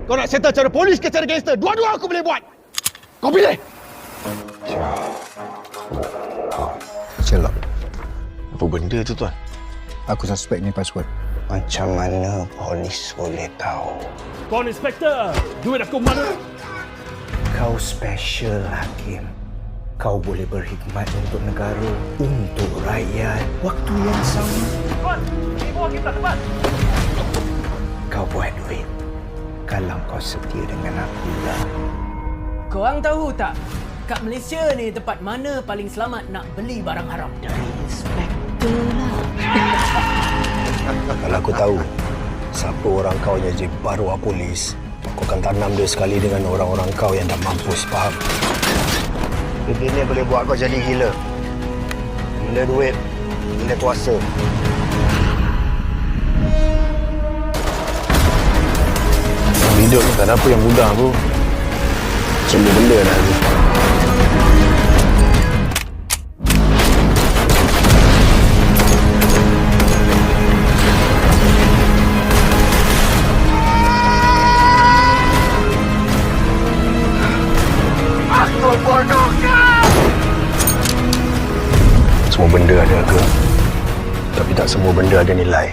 Kau nak settle cara polis ke cara gangster? Dua-dua aku boleh buat. Kau pilih. Sherlock, Apa benda tu, Tuan? aku suspek ni password. Macam mana polis boleh tahu? Tuan Inspektor, duit aku mana? Kau special, Hakim. Kau boleh berkhidmat untuk negara, untuk rakyat. Waktu yang sama, Tuan, di bawah kita tempat. kau buat duit. Kalau kau setia dengan aku lah. Korang tahu tak, kat Malaysia ni tempat mana paling selamat nak beli barang haram? Dari inspektor lah. Kalau aku tahu siapa orang kau yang jadi baru polis, aku akan tanam dia sekali dengan orang-orang kau yang dah mampus, faham? Benda ni boleh buat kau jadi gila. Gila duit, gila kuasa. Hidup ni tak ada apa yang mudah pun. Semua benda dah ada. Semua benda ada harga. Tapi tak semua benda ada nilai.